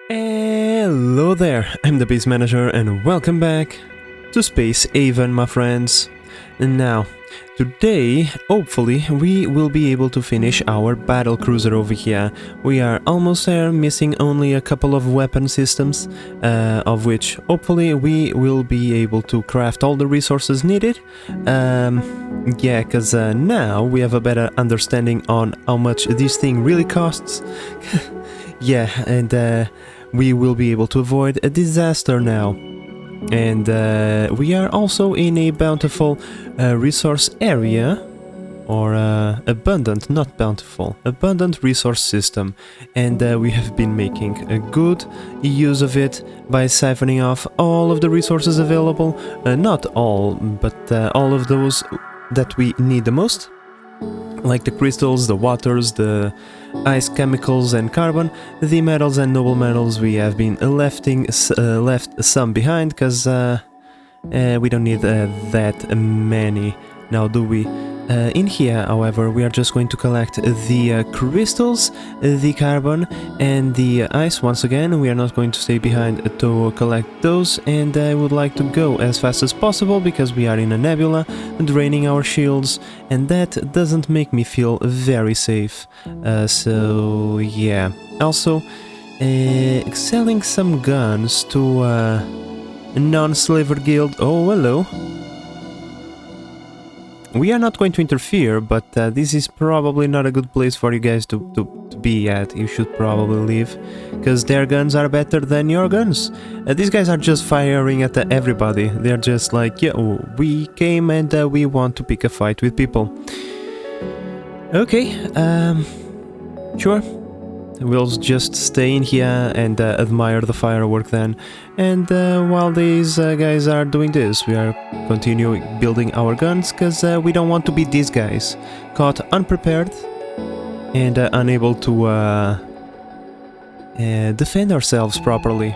Hello there, I'm the Base Manager and welcome back to Spacehaven, my friends. And now, today, hopefully, we will be able to finish our Battlecruiser over here. We are almost there, missing only a couple of weapon systems, of which, hopefully, we will be able to craft all the resources needed. Yeah, because now we have a better understanding on how much this thing really costs. Yeah, and we will be able to avoid a disaster now. And we are also in a bountiful resource area, or abundant, not bountiful, abundant resource system. And we have been making a good use of it by siphoning off all of the resources available. Not all, but all of those that we need the most. Like the crystals, the waters, the ice chemicals and carbon, the metals and noble metals we have been left some behind, because we don't need that many now, do we? In here, however, we are just going to collect the crystals, the carbon and the ice once again. We are not going to stay behind to collect those, and I would like to go as fast as possible because we are in a nebula, draining our shields, and that doesn't make me feel very safe. So yeah. Also, selling some guns to a non-slaver guild. Oh, hello. We are not going to interfere, but this is probably not a good place for you guys to be at. You should probably leave, because their guns are better than your guns. These guys are just firing at everybody. They're just like, yeah, we came and we want to pick a fight with people. Okay, sure. We'll just stay in here and admire the firework then. And while these guys are doing this, we are continuing building our guns, because we don't want to be these guys, caught unprepared and unable to defend ourselves properly.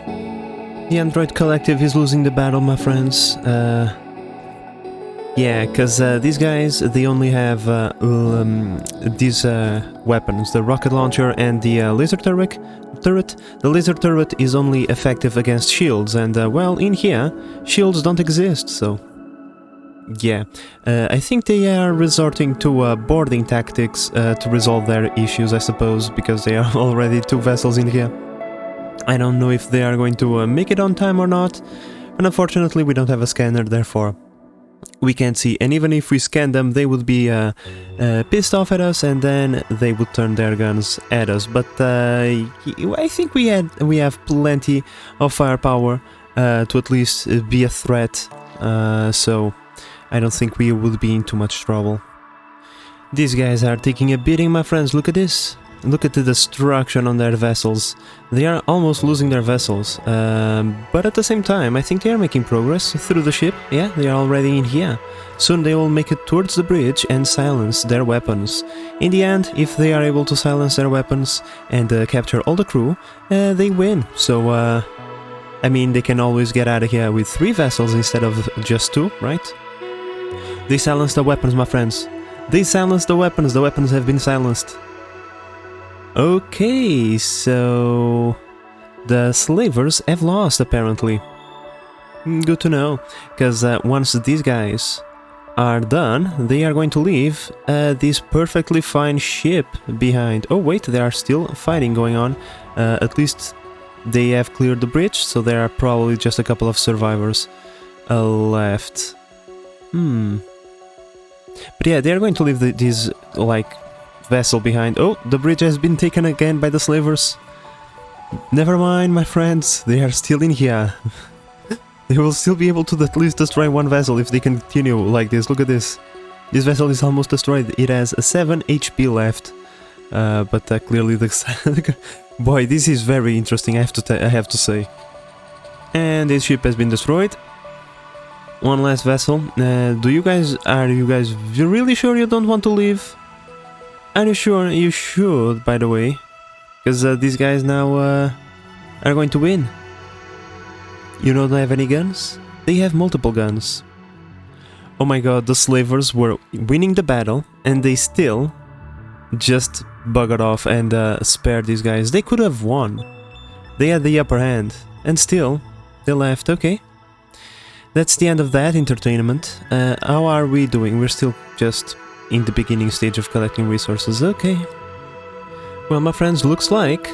The Android Collective is losing the battle, my friends. Yeah, because these guys, they only have these weapons, the rocket launcher and the laser turret. The laser turret is only effective against shields, and well, in here, shields don't exist, so... Yeah, I think they are resorting to boarding tactics to resolve their issues, I suppose, because they are already 2 vessels in here. I don't know if they are going to make it on time or not, and unfortunately we don't have a scanner, therefore we can't see, and even if we scan them, they would be pissed off at us, and then they would turn their guns at us. But I think we have plenty of firepower to at least be a threat, so I don't think we would be in too much trouble. These guys are taking a beating, my friends. Look at this. Look at the destruction on their vessels. They are almost losing their vessels, but at the same time I think they are making progress through the ship. Yeah, they are already in here. Soon they will make it towards the bridge and silence their weapons. In the end, if they are able to silence their weapons and capture all the crew, they win. So, I mean, they can always get out of here with 3 vessels instead of just 2, right? They silenced the weapons, my friends. They silenced the weapons. The weapons have been silenced. Okay, so the slavers have lost, apparently. Good to know, because once these guys are done, they are going to leave this perfectly fine ship behind. Oh wait, there are still fighting going on. At least they have cleared the bridge, so there are probably just a couple of survivors left. But yeah, they are going to leave these, like, vessel behind. Oh, the bridge has been taken again by the slavers. Never mind, my friends, they are still in here. They will still be able to at least destroy 1 vessel if they continue like this. Look at this. This vessel is almost destroyed. It has 7 HP left. But clearly the... Boy, this is very interesting, I have to say. And this ship has been destroyed. 1 last vessel. Are you guys really sure you don't want to leave? Are you sure? You should, by the way, because these guys now are going to win. You don't have any guns? They have multiple guns. Oh my god, the slavers were winning the battle, and they still just buggered off and spared these guys. They could have won. They had the upper hand, and still, they left. Okay. That's the end of that entertainment. How are we doing? We're still just in the beginning stage of collecting resources. Okay. Well, my friends, looks like...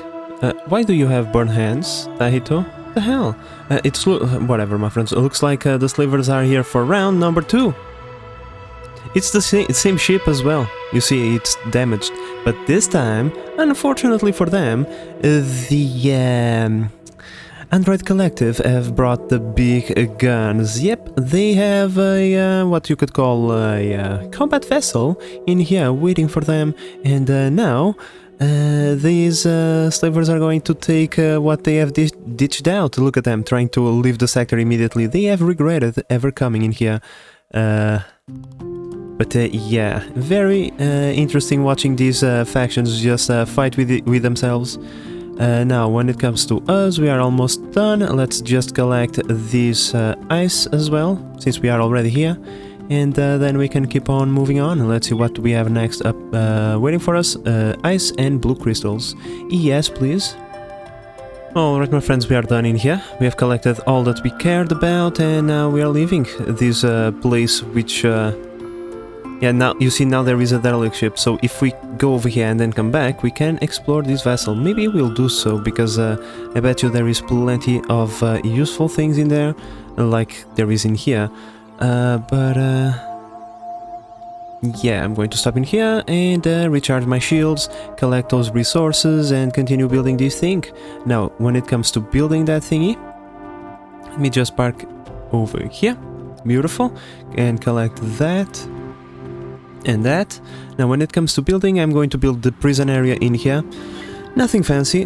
why do you have burned hands, Tahito? The hell? It's... whatever, my friends. It looks like the slavers are here for round number 2. It's the same ship as well. You see, it's damaged. But this time, unfortunately for them, the Android Collective have brought the big guns. Yep, they have a, what you could call a combat vessel in here waiting for them. And now, these slavers are going to take what they have ditched out. Look at them, trying to leave the sector immediately. They have regretted ever coming in here. But yeah, very interesting watching these factions just fight with themselves. Now, when it comes to us, we are almost done. Let's just collect this ice as well, since we are already here. And then we can keep on moving on. Let's see what we have next up waiting for us. Ice and blue crystals. Yes, please. Alright, my friends, we are done in here. We have collected all that we cared about, and now we are leaving this place, which... yeah, now, you see, now there is a derelict ship, so if we go over here and then come back, we can explore this vessel. Maybe we'll do so, because I bet you there is plenty of useful things in there, like there is in here. Yeah, I'm going to stop in here and recharge my shields, collect those resources, and continue building this thing. Now, when it comes to building that thingy, let me just park over here. Beautiful. And collect that. And that. Now, when it comes to building, I'm going to build the prison area in here. Nothing fancy.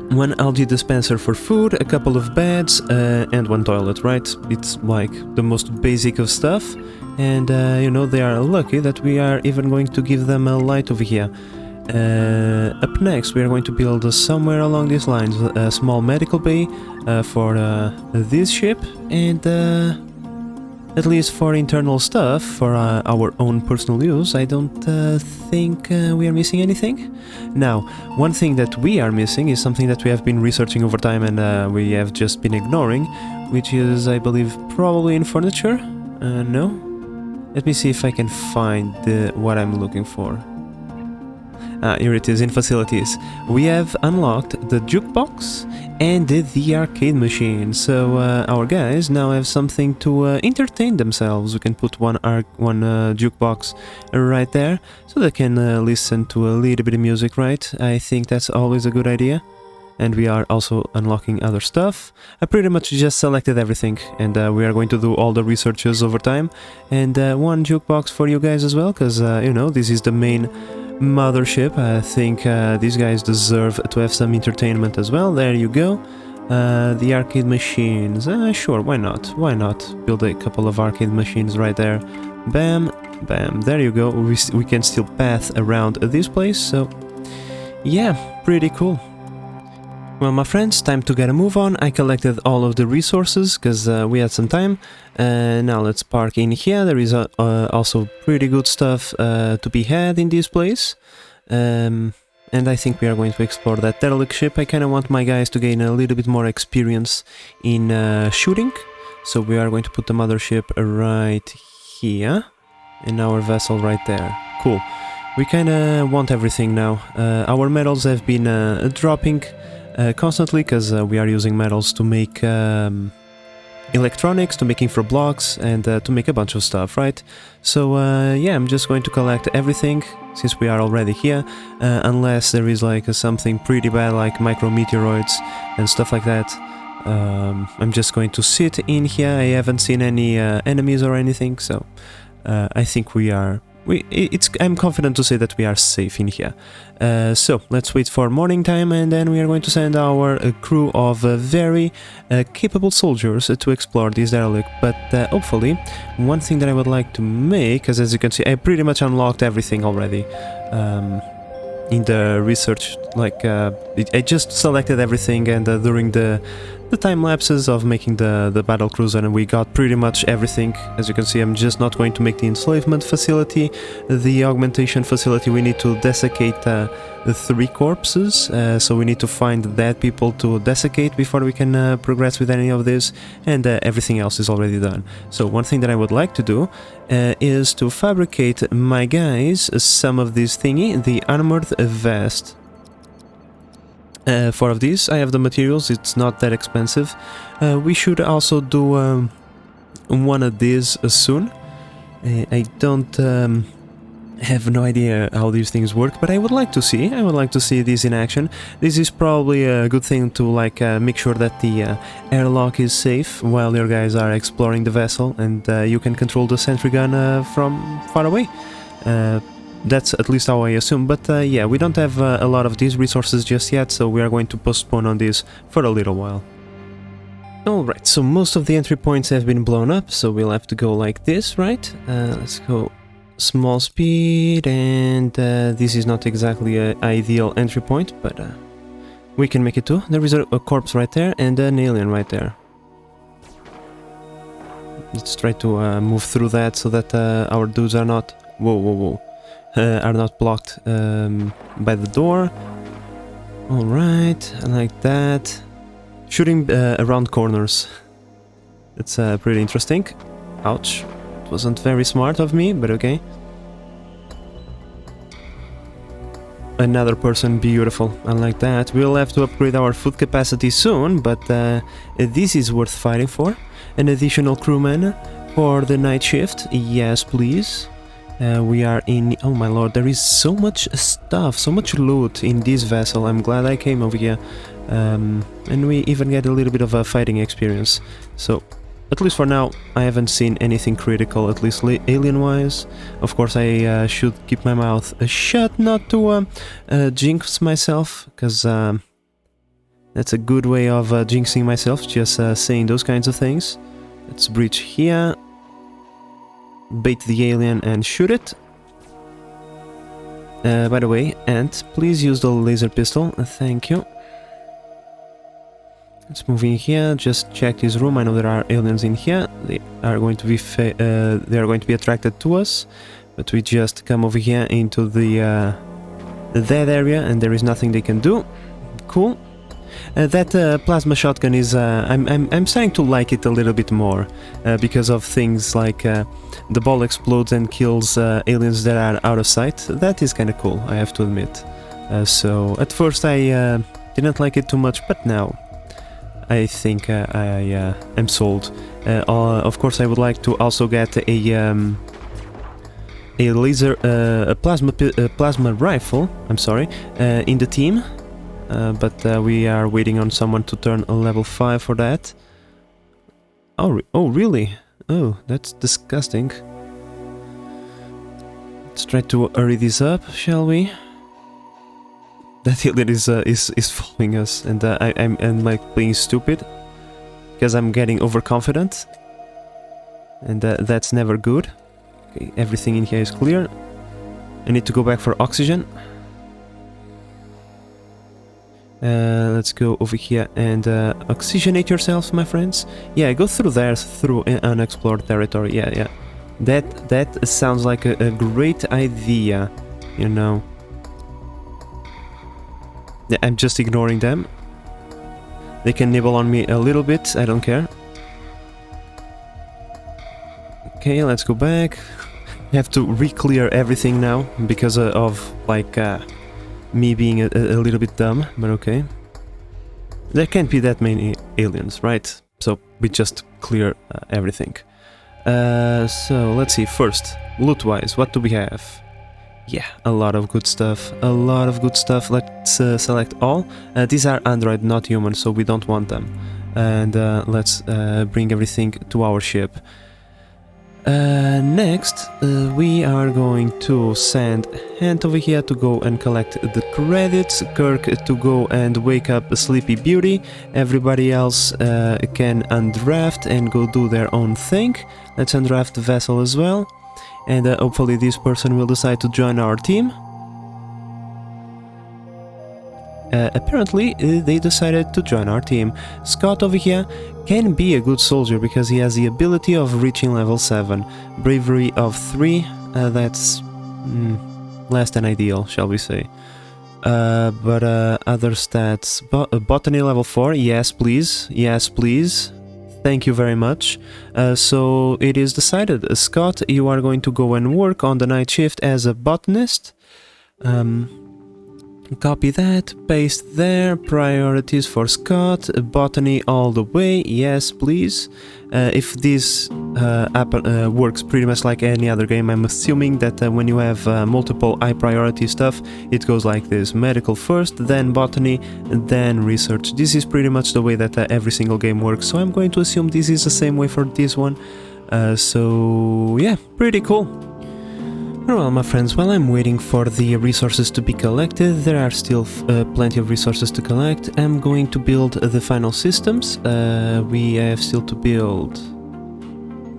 One algae dispenser for food, a couple of beds, and one toilet, right? It's like the most basic of stuff. And, you know, they are lucky that we are even going to give them a light over here. Up next, we are going to build somewhere along these lines a small medical bay for this ship, and at least for internal stuff, for our own personal use, I don't think we are missing anything. Now, one thing that we are missing is something that we have been researching over time and we have just been ignoring, which is, I believe, probably in furniture? No? Let me see if I can find what I'm looking for. Here it is, in facilities. We have unlocked the jukebox and the arcade machine, so our guys now have something to entertain themselves. We can put one jukebox right there, so they can listen to a little bit of music, right? I think that's always a good idea. And we are also unlocking other stuff. I pretty much just selected everything, and we are going to do all the researches over time. And one jukebox for you guys as well, because, you know, this is the main mothership. I think these guys deserve to have some entertainment as well. There you go. The arcade machines. Sure, why not? Why not build a couple of arcade machines right there? Bam, bam, there you go. We can still path around this place, so yeah, pretty cool. Well, my friends, time to get a move on. I collected all of the resources because we had some time. Now let's park in here. There is also pretty good stuff to be had in this place. And I think we are going to explore that derelict ship. I kind of want my guys to gain a little bit more experience in shooting. So we are going to put the mothership right here and our vessel right there. Cool. We kind of want everything now. Our metals have been dropping constantly because we are using metals to make electronics, to make infra blocks, and to make a bunch of stuff, right? So yeah, I'm just going to collect everything since we are already here, unless there is like something pretty bad like micrometeoroids and stuff like that. I'm just going to sit in here. I haven't seen any enemies or anything, so I think we are... I'm confident to say that we are safe in here. So let's wait for morning time, and then we are going to send our crew of very capable soldiers to explore this derelict. But hopefully, one thing that I would like to make, because as you can see, I pretty much unlocked everything already in the research. Like I just selected everything, and during the the time lapses of making the Battlecruiser, and we got pretty much everything. As you can see, I'm just not going to make the enslavement facility, the augmentation facility. We need to desiccate the 3 corpses, so we need to find dead people to desiccate before we can progress with any of this, and everything else is already done. So one thing that I would like to do is to fabricate my guys some of this thingy, the armored vest. 4 of these. I have the materials, it's not that expensive. We should also do one of these soon. I don't have no idea how these things work, but I would like to see. I would like to see this in action. This is probably a good thing to like make sure that the airlock is safe while your guys are exploring the vessel, and you can control the sentry gun from far away. That's at least how I assume, but yeah, we don't have a lot of these resources just yet, so we are going to postpone on this for a little while. Alright, so most of the entry points have been blown up, so we'll have to go like this, right? Let's go small speed, and this is not exactly an ideal entry point, but we can make it too. There is a corpse right there, and an alien right there. Let's try to move through that so that our dudes are not... Whoa. Are not blocked by the door. Alright, I like that. Shooting around corners. It's pretty interesting. Ouch. It wasn't very smart of me, but okay. Another person, beautiful. I like that. We'll have to upgrade our food capacity soon, but this is worth fighting for. An additional crewman for the night shift. Yes, please. We are in... Oh my lord, there is so much stuff, so much loot in this vessel. I'm glad I came over here. And we even get a little bit of a fighting experience. So, at least for now, I haven't seen anything critical, at least alien-wise. Of course, I should keep my mouth shut, not to jinx myself, because that's a good way of jinxing myself, just saying those kinds of things. Let's breach here. Bait the alien and shoot it. By the way, Ant, please use the laser pistol. Thank you. Let's move in here. Just check this room. I know there are aliens in here. They are going to be attracted to us, but we just come over here into the dead area, and there is nothing they can do. Cool. That plasma shotgun is... I'm starting to like it a little bit more because of things like the ball explodes and kills aliens that are out of sight. That is kind of cool, I have to admit. So at first I didn't like it too much, but now I think I am sold. Of course, I would like to also get a laser, a plasma rifle. I'm sorry, in the team. But we are waiting on someone to turn a level 5 for that. Oh, really? Oh, that's disgusting. Let's try to hurry this up, shall we? That alien is following us, and I'm like playing stupid because I'm getting overconfident, and that's never good. Okay, everything in here is clear. I need to go back for oxygen. Let's go over here and oxygenate yourselves, my friends. Yeah, go through there, through unexplored territory. Yeah. That sounds like a great idea, you know. Yeah, I'm just ignoring them. They can nibble on me a little bit, I don't care. Okay, let's go back. I have to re-clear everything now because of, like, me being a little bit dumb, but okay. There can't be that many aliens, right? So we just clear everything. So let's see, first, loot-wise, what do we have? Yeah, a lot of good stuff, Let's select all. These are android, not human, so we don't want them. And let's bring everything to our ship. Next, we are going to send Ant over here to go and collect the credits, Kirk to go and wake up a Sleepy Beauty, everybody else can undraft and go do their own thing. Let's undraft the vessel as well, and hopefully this person will decide to join our team. apparently they decided to join our team. Scott over here can be a good soldier because he has the ability of reaching level 7. Bravery of 3, that's less than ideal, shall we say. But other stats, botany level 4, yes please, yes please. Thank you very much. So it is decided, Scott, you are going to go and work on the night shift as a botanist. Copy that, paste there, priorities for Scott, botany all the way, yes please. If this app works pretty much like any other game, I'm assuming that when you have multiple high priority stuff, it goes like this: medical first, then botany, then research. This is pretty much the way that every single game works, so I'm going to assume this is the same way for this one. So yeah, pretty cool. Well, my friends, while I'm waiting for the resources to be collected, there are still plenty of resources to collect. I'm going to build the final systems. We have still to build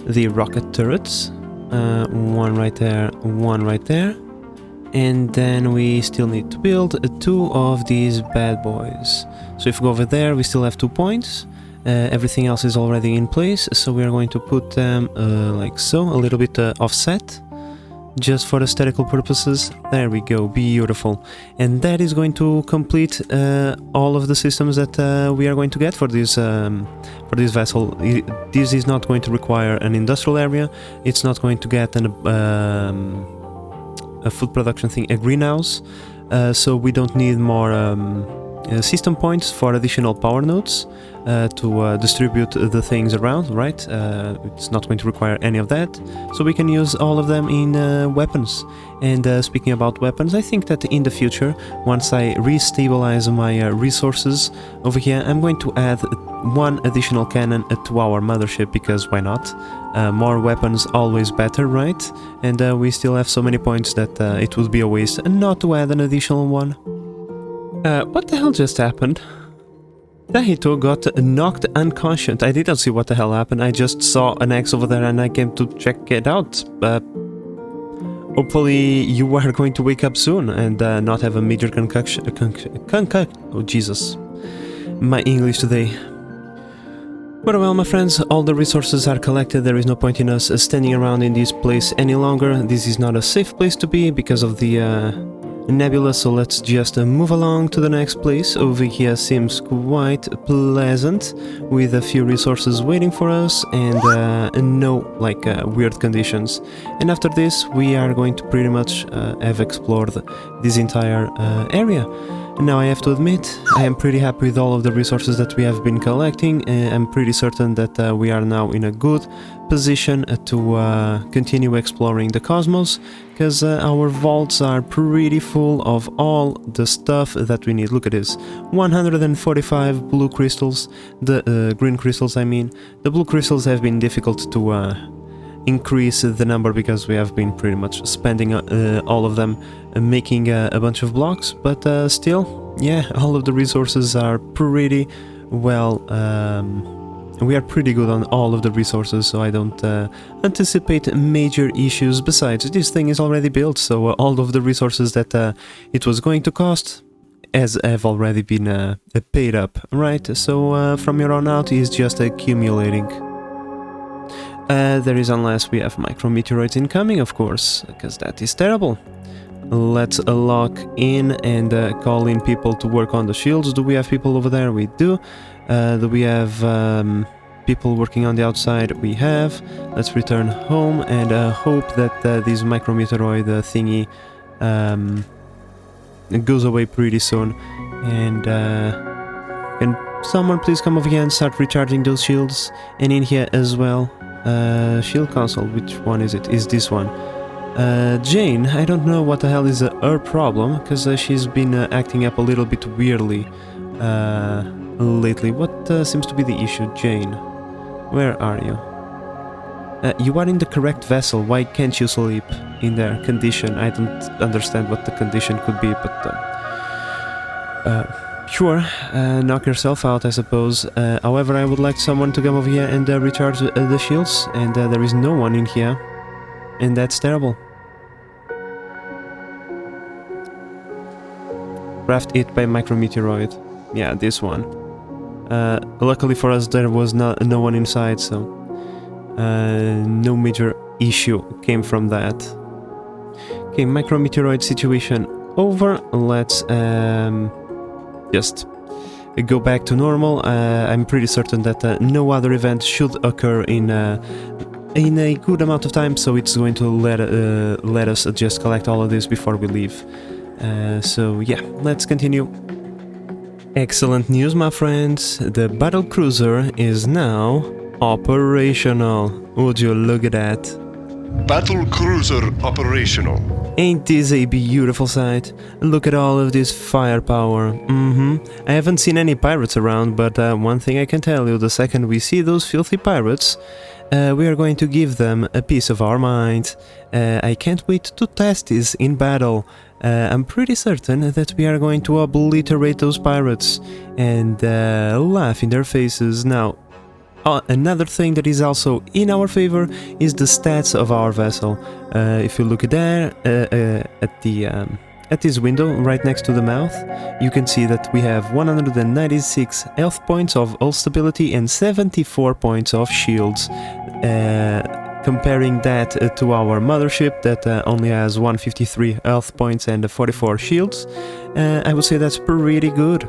the rocket turrets. One right there, one right there. And then we still need to build 2 of these bad boys. So if we go over there, we still have 2 points. Everything else is already in place, so we are going to put them like so, a little bit offset. Just for aesthetical purposes. There we go, beautiful. And that is going to complete all of the systems that we are going to get for this vessel. This is not going to require an industrial area. It's not going to get a food production thing, a greenhouse. So we don't need more system points for additional power nodes to distribute the things around, right? It's not going to require any of that, so we can use all of them in weapons. And speaking about weapons, I think that in the future, once I re-stabilize my resources over here, I'm going to add 1 additional cannon to our mothership, because why not? More weapons, always better, right? And we still have so many points that it would be a waste not to add an additional one. What the hell just happened? Tahito got knocked unconscious. I didn't see what the hell happened. I just saw an axe over there and I came to check it out. Hopefully you are going to wake up soon and not have a major concussion. Oh Jesus, my English today. But well, my friends, all the resources are collected. There is no point in us standing around in this place any longer. This is not a safe place to be because of the nebula, so let's just move along to the next place. Over here seems quite pleasant, with a few resources waiting for us and no weird conditions. And after this we are going to pretty much have explored this entire area. Now I have to admit, I am pretty happy with all of the resources that we have been collecting. I'm pretty certain that we are now in a good position to continue exploring the cosmos, because our vaults are pretty full of all the stuff that we need. Look at this, 145 blue crystals, the green crystals I mean. The blue crystals have been difficult to increase the number because we have been pretty much spending all of them making a bunch of blocks, but still, yeah, all of the resources are pretty well. We are pretty good on all of the resources, so I don't anticipate major issues. Besides, this thing is already built, so all of the resources that it was going to cost have already been paid up, right? So from here on out is just accumulating. There is, unless we have micrometeoroids incoming, of course, because that is terrible. Let's lock in and call in people to work on the shields. Do we have people over there? We do. Do we have people working on the outside? We have. Let's return home and hope that this micrometeoroid thingy goes away pretty soon. And can someone please come over here and start recharging those shields? And in here as well. Shield console, which one is it? Is this one? Jane, I don't know what the hell is her problem, because she's been acting up a little bit weirdly lately. What seems to be the issue, Jane? Where are you? You are in the correct vessel. Why can't you sleep in their condition? I don't understand what the condition could be, but sure, knock yourself out, I suppose. However, I would like someone to come over here and recharge the shields, and there is no one in here, and that's terrible. craft it by micrometeoroid. Yeah, this one. Luckily for us, there was no one inside, so no major issue came from that. Okay, micrometeoroid situation over. Let's just go back to normal. I'm pretty certain that no other event should occur in a good amount of time, so it's going to let us just collect all of this before we leave. So yeah, let's continue. Excellent news, my friends. The Battlecruiser is now operational. Would you look at that? Battlecruiser operational. Ain't this a beautiful sight? Look at all of this firepower. I haven't seen any pirates around, but one thing I can tell you, the second we see those filthy pirates, we are going to give them a piece of our mind. I can't wait to test this in battle. I'm pretty certain that we are going to obliterate those pirates and laugh in their faces. Now, another thing that is also in our favor is the stats of our vessel. If you look at there, at this window right next to the mouth, you can see that we have 196 health points of hull stability and 74 points of shields. Comparing that to our mothership that only has 153 health points and 44 shields, I would say that's pretty good.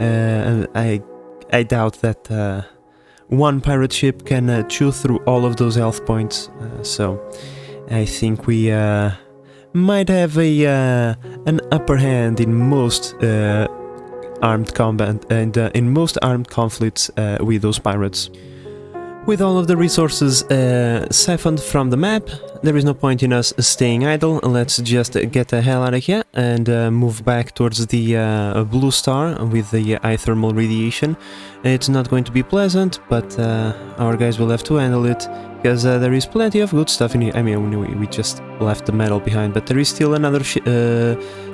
I doubt that one pirate ship can chew through all of those health points, so I think we might have an upper hand in most armed combat and in most armed conflicts with those pirates. With all of the resources siphoned from the map, there is no point in us staying idle. Let's just get the hell out of here and move back towards the blue star with the thermal radiation. It's not going to be pleasant, but our guys will have to handle it, because there is plenty of good stuff in here. I mean, we just left the metal behind, but there is still another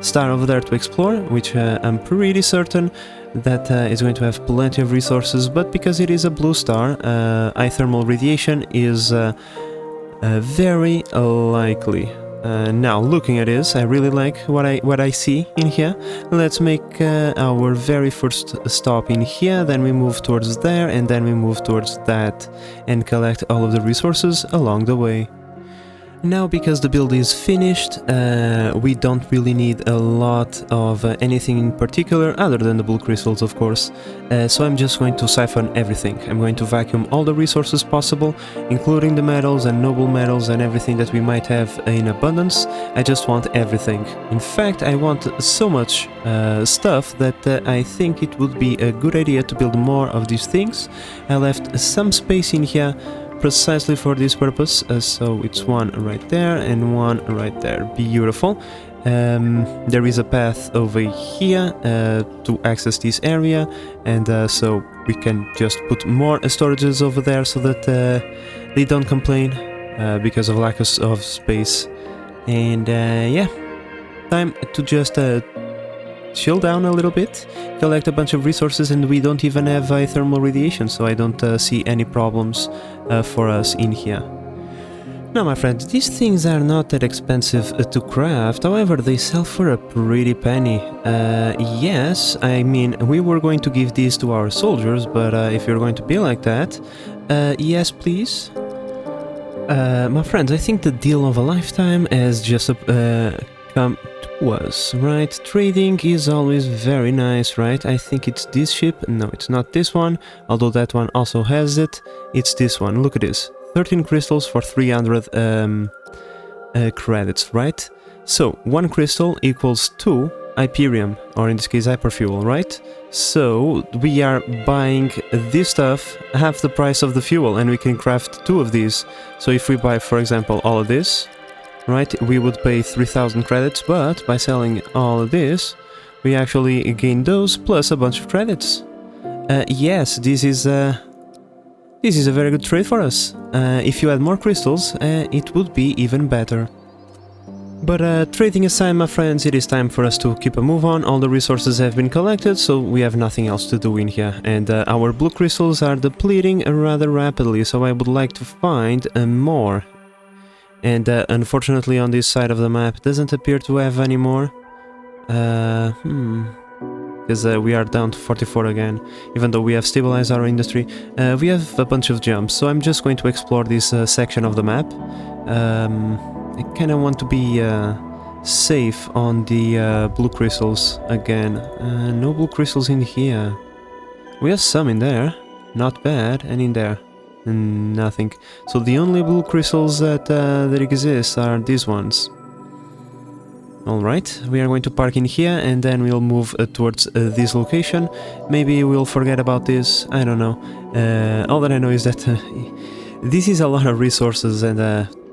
star over there to explore, which I'm pretty certain that is going to have plenty of resources, but because it is a blue star, thermal radiation is very likely. Now, looking at this, I really like what I see in here. Let's make our very first stop in here, then we move towards there, and then we move towards that, and collect all of the resources along the way. Now, because the build is finished, we don't really need a lot of anything in particular, other than the blue crystals, of course, so I'm just going to siphon everything. I'm going to vacuum all the resources possible, including the metals and noble metals and everything that we might have in abundance. I just want everything. In fact, I want so much stuff that I think it would be a good idea to build more of these things. I left some space in here precisely for this purpose, so it's one right there and one right there. Beautiful. There is a path over here to access this area, and so we can just put more storages over there so that they don't complain because of lack of space. And yeah, time to just chill down a little bit, collect a bunch of resources, and we don't even have thermal radiation, so I don't see any problems for us in here. Now, my friends, these things are not that expensive to craft, however they sell for a pretty penny. Yes, I mean, we were going to give these to our soldiers, but if you're going to be like that, yes please. My friends, I think the deal of a lifetime has just come was, right? Trading is always very nice, right? I think it's this ship. No, it's not this one, although that one also has it. It's this one. Look at this. 13 crystals for 300 credits, right? So, 1 crystal equals 2 Hyperium, or in this case hyperfuel, right? So, we are buying this stuff half the price of the fuel, and we can craft 2 of these. So if we buy, for example, all of this, right, we would pay 3000 credits, but by selling all of this, we actually gain those plus a bunch of credits. Yes, this is a very good trade for us. If you add more crystals, it would be even better. But trading aside, my friends, it is time for us to keep a move on. All the resources have been collected, so we have nothing else to do in here. And our blue crystals are depleting rather rapidly, so I would like to find more. And unfortunately on this side of the map doesn't appear to have any more. because we are down to 44 again, even though we have stabilized our industry. We have a bunch of jumps, so I'm just going to explore this section of the map. I kind of want to be safe on the blue crystals again. No blue crystals in here. We have some in there, not bad, and in there, nothing. So the only blue crystals that exist are these ones. Alright, we are going to park in here and then we'll move towards this location. Maybe we'll forget about this, I don't know. All that I know is that this is a lot of resources, and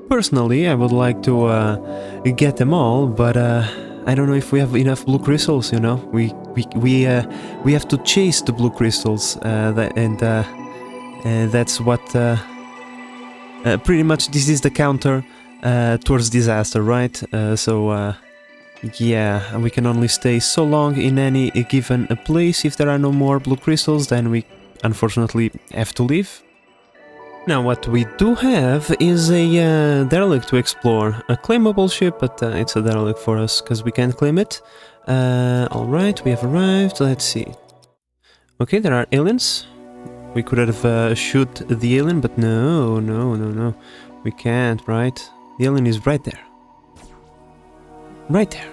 personally I would like to get them all, but I don't know if we have enough blue crystals, you know. We have to chase the blue crystals, and that's what pretty much this is the counter towards disaster, right? Yeah, we can only stay so long in any given place. If there are no more blue crystals, then we unfortunately have to leave. Now what we do have is a derelict to explore. A claimable ship, but it's a derelict for us because we can't claim it. Alright, we have arrived. Let's see. Okay, there are aliens. We could have shoot the alien, but no. We can't, right? The alien is right there. Right there.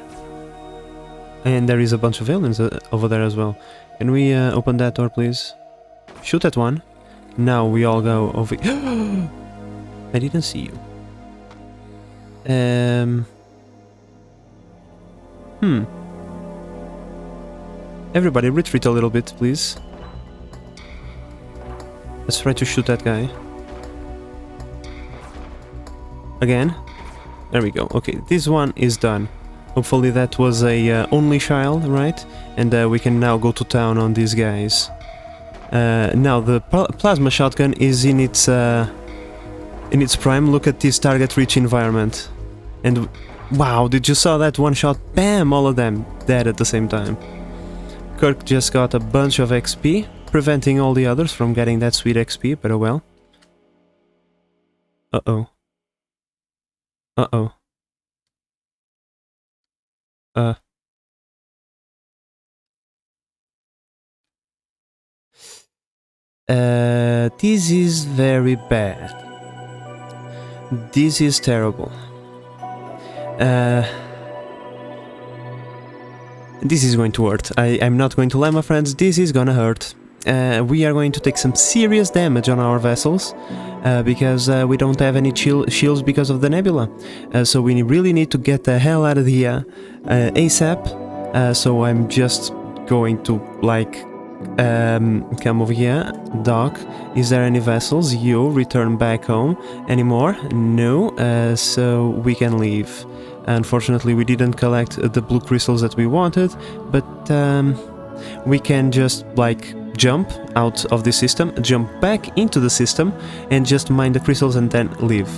And there is a bunch of aliens over there as well. Can we open that door, please? Shoot at one. Now we all go over... I didn't see you. Everybody retreat a little bit, please. Let's try to shoot that guy. Again. There we go. Okay, this one is done. Hopefully that was a only child, right? And we can now go to town on these guys. Now the plasma shotgun is in its prime. Look at this target rich environment. And wow, did you saw that one shot? Bam! All of them dead at the same time. Kirk just got a bunch of XP, preventing all the others from getting that sweet XP, but oh well. Uh-oh. Uh-oh. This is very bad. This is terrible. This is going to hurt. I'm not going to lie, my friends, this is gonna hurt. We are going to take some serious damage on our vessels, because we don't have any shields because of the nebula. So we really need to get the hell out of here ASAP. So I'm just going to, like, come over here. Dock, is there any vessels? You return back home. Any more? No. So we can leave. Unfortunately, we didn't collect the blue crystals that we wanted, but we can just, like, jump out of the system, jump back into the system, and just mine the crystals and then leave.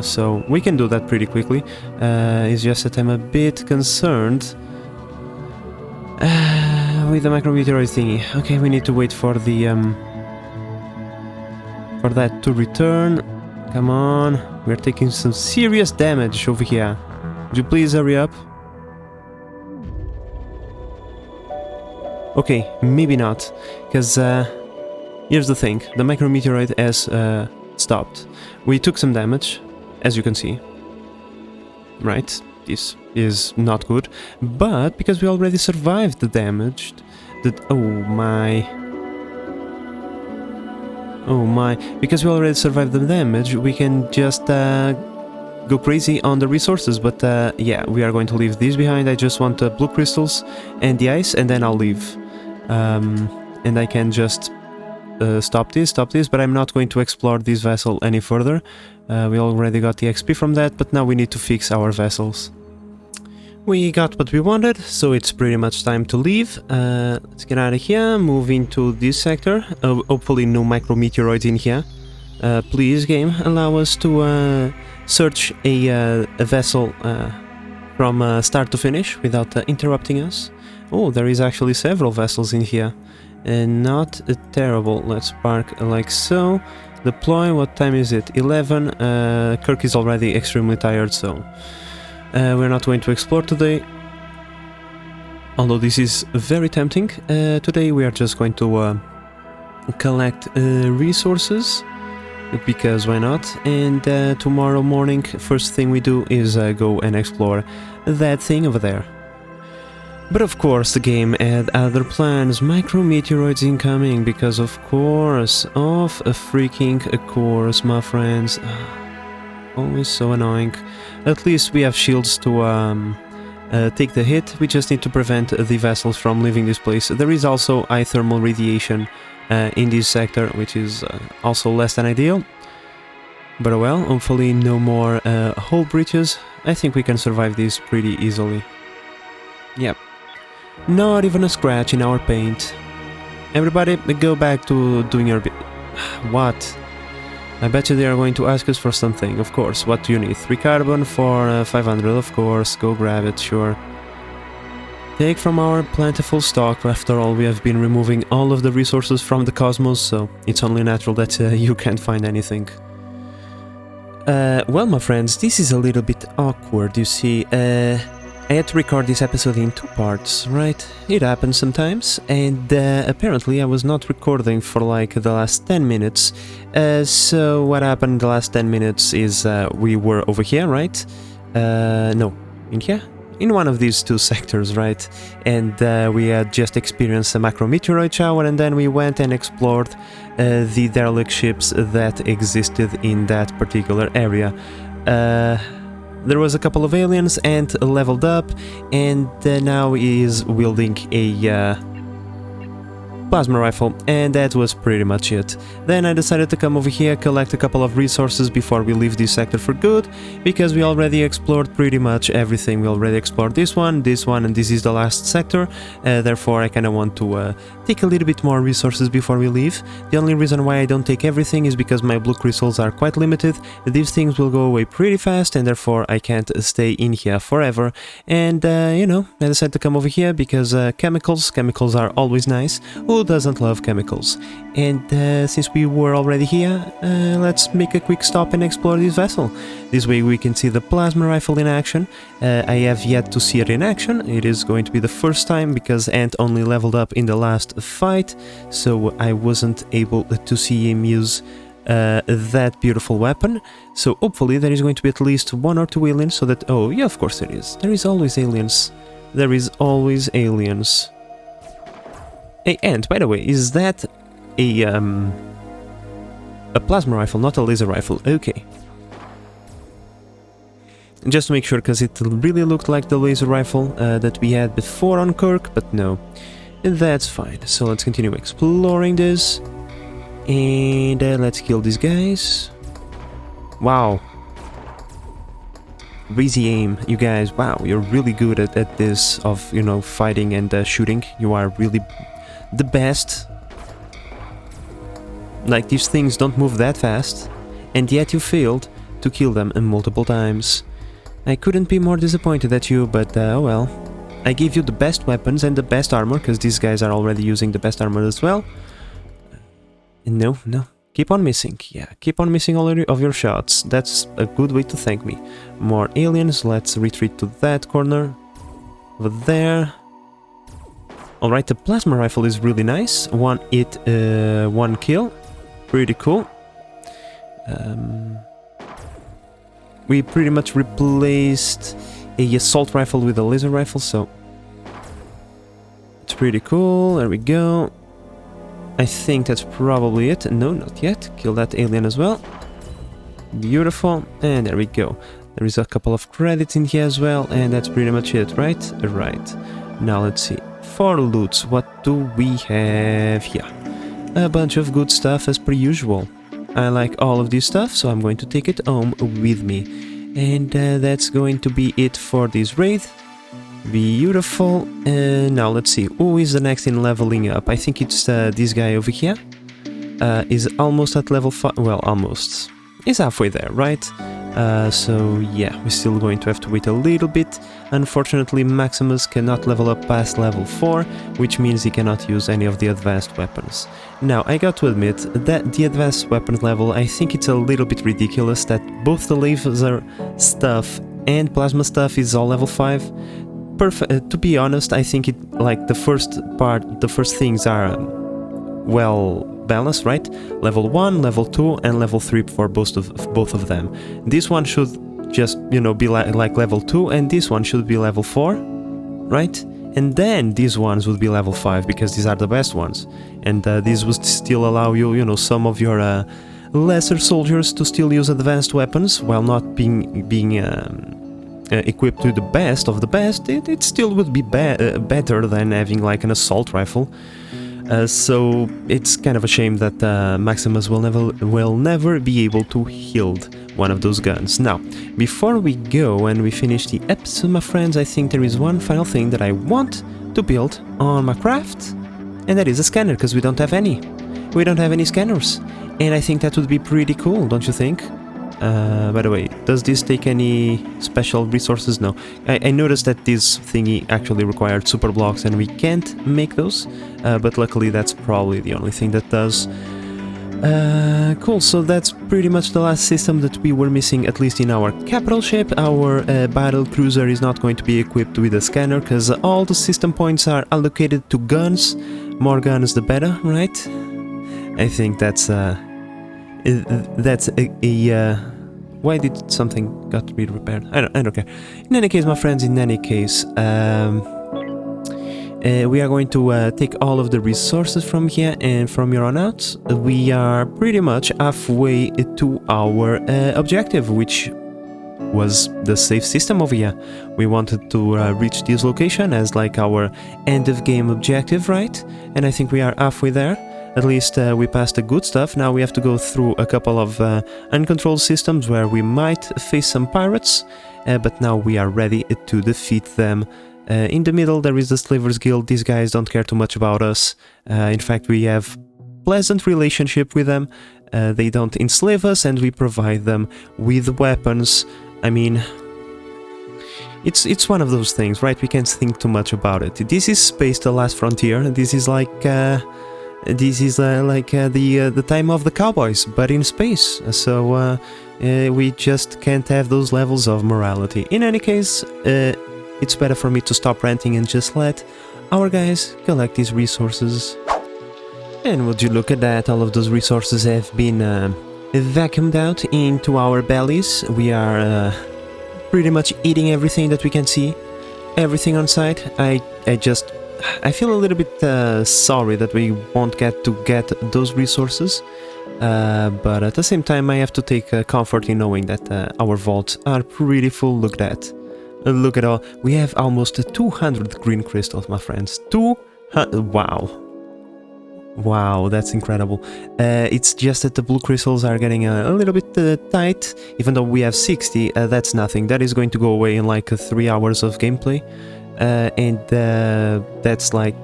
So we can do that pretty quickly. It's just that I'm a bit concerned with the micrometeoroid thingy. Okay, we need to wait for the for that to return. Come on, we're taking some serious damage over here. Would you please hurry up? Okay, maybe not, because here's the thing, the micrometeoroid has stopped. We took some damage, as you can see. Right, this is not good, but because we already survived the damage, because we already survived the damage, we can just go crazy on the resources, but yeah, we are going to leave these behind. I just want the blue crystals and the ice, and then I'll leave. And I can just stop this, but I'm not going to explore this vessel any further. We already got the XP from that, but now we need to fix our vessels. We got what we wanted, so it's pretty much time to leave. Let's get out of here, move into this sector. Hopefully no micrometeoroids in here. Please, game, allow us to search a vessel from start to finish without interrupting us. Oh, there is actually several vessels in here. Not terrible. Let's park like so. Deploy, what time is it? 11. Kirk is already extremely tired, so we're not going to explore today. Although this is very tempting, today we are just going to collect resources, because why not? And tomorrow morning, first thing we do is go and explore that thing over there. But of course the game had other plans, micrometeoroids incoming, because of course, my friends. Always so annoying. At least we have shields to take the hit. We just need to prevent the vessels from leaving this place. There is also high thermal radiation in this sector, which is also less than ideal. But oh well, hopefully no more hull breaches. I think we can survive this pretty easily. Yep. Not even a scratch in our paint. Everybody, go back to doing your bit. What? I bet you they are going to ask us for something, of course. What do you need? 3 carbon for 500, of course. Go grab it, sure. Take from our plentiful stock. After all, we have been removing all of the resources from the cosmos, so it's only natural that you can't find anything. Well, my friends, this is a little bit awkward, you see. I had to record this episode in 2 parts, right? It happens sometimes, and apparently I was not recording for like the last 10 minutes. So what happened in the last 10 minutes is we were over here, right? No, in here? In one of these 2 sectors, right? And we had just experienced a macrometeoroid shower, and then we went and explored the derelict ships that existed in that particular area. There was a couple of aliens and leveled up, and now he is wielding a plasma rifle, and that was pretty much it. Then I decided to come over here, collect a couple of resources before we leave this sector for good, because we already explored pretty much everything. We already explored this one, and this is the last sector. Therefore I kinda want to take a little bit more resources before we leave. The only reason why I don't take everything is because my blue crystals are quite limited. These things will go away pretty fast, and therefore I can't stay in here forever. And you know, I decided to come over here because chemicals are always nice. Who doesn't love chemicals? And since we were already here, let's make a quick stop and explore this vessel. This way we can see the plasma rifle in action. I have yet to see it in action. It is going to be the first time because Ant only leveled up in the last fight, so I wasn't able to see him use that beautiful weapon. So hopefully there is going to be at least 1 or 2 aliens, so that... Oh, yeah, of course there is. There is always aliens. There is always aliens. Hey, Ant, by the way, is that a plasma rifle, not a laser rifle? Okay. Just to make sure, because it really looked like the laser rifle that we had before on Kirk, but no. That's fine. So let's continue exploring this. And let's kill these guys. Wow. Crazy aim, you guys. Wow, you're really good at this of, you know, fighting and shooting. You are really... the best. Like, these things don't move that fast, and yet you failed to kill them multiple times. I couldn't be more disappointed at you, but oh well. I gave you the best weapons and the best armor, because these guys are already using the best armor as well. No, keep on missing. Yeah, keep on missing all of your shots. That's a good way to thank me. More aliens, let's retreat to that corner. Over there. Alright, the plasma rifle is really nice. 1 hit, 1 kill. Pretty cool. We pretty much replaced a assault rifle with a laser rifle, so... it's pretty cool. There we go. I think that's probably it. No, not yet. Kill that alien as well. Beautiful. And there we go. There is a couple of credits in here as well, and that's pretty much it, right? Right. Now let's see. For loots, what do we have here? A bunch of good stuff as per usual. I like all of this stuff, so I'm going to take it home with me. And that's going to be it for this raid. Beautiful. Now let's see, who is the next in leveling up? I think it's this guy over here. Is almost at level 5, well, almost. He's halfway there, right? So yeah, we're still going to have to wait a little bit. Unfortunately, Maximus cannot level up past level 4, which means he cannot use any of the advanced weapons. Now, I got to admit that the advanced weapons level, I think it's a little bit ridiculous that both the laser stuff and plasma stuff is all level 5. perfect. To be honest, I think it like the first things are well balanced, right? Level 1, level 2, and level 3 for both of them. This one should just, you know, be like level 2, and this one should be level 4, right? And then these ones would be level 5 because these are the best ones. And these would still allow you, you know, some of your lesser soldiers to still use advanced weapons while not being equipped to the best of the best. It still would be better than having like an assault rifle. So it's kind of a shame that Maximus will never be able to wield one of those guns. Now, before we go and we finish the episode, my friends, I think there is one final thing that I want to build on my craft, and that is a scanner, because we don't have any. We don't have any scanners, and I think that would be pretty cool, don't you think? By the way, does this take any special resources? No. I noticed that this thingy actually required super blocks and we can't make those, but luckily that's probably the only thing that does. Cool, so that's pretty much the last system that we were missing, at least in our capital ship. Our Battlecruiser is not going to be equipped with a scanner because all the system points are allocated to guns. More guns the better, right? I think that's why did something got be repaired? I don't care. In any case, my friends, we are going to take all of the resources from here, and from here on out, we are pretty much halfway to our objective, which was the safe system over here. We wanted to reach this location as like our end of game objective, right? And I think we are halfway there. At least we passed the good stuff. Now we have to go through a couple of uncontrolled systems where we might face some pirates, but now we are ready to defeat them. In the middle there is the Slavers Guild. These guys don't care too much about us. In fact, we have pleasant relationship with them. They don't enslave us, and we provide them with weapons. I mean, it's one of those things, right? We can't think too much about it. This is Space: The Last Frontier. This is like the time of the cowboys, but in space. So we just can't have those levels of morality. In any case, it's better for me to stop ranting and just let our guys collect these resources. And would you look at that, all of those resources have been vacuumed out into our bellies. We are pretty much eating everything that we can see, everything on site. I feel a little bit sorry that we won't get to get those resources, but at the same time I have to take comfort in knowing that our vaults are pretty full. Look at that. Look at all. We have almost 200 green crystals, my friends. 200. Wow, that's incredible. It's just that the blue crystals are getting a little bit tight. Even though we have 60, that's nothing. That is going to go away in like 3 hours of gameplay. And that's like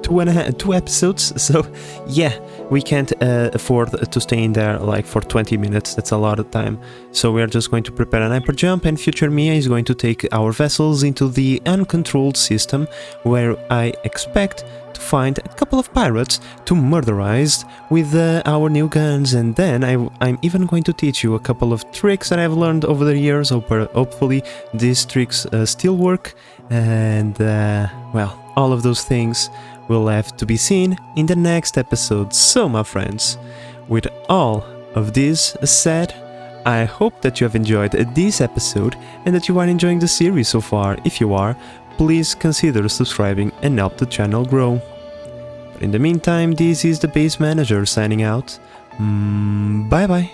2 episodes, so yeah, we can't afford to stay in there like for 20 minutes. That's a lot of time. So we are just going to prepare an hyper jump, and future Mia is going to take our vessels into the uncontrolled system, where I expect to find a couple of pirates to murderize with our new guns. And then I'm even going to teach you a couple of tricks that I've learned over the years. Hopefully these tricks still work, and well, all of those things will have to be seen in the next episode. So my friends, with all of this said, I hope that you have enjoyed this episode and that you are enjoying the series so far. If you are, please consider subscribing and help the channel grow. But in the meantime, this is the Base Manager signing out. Bye bye.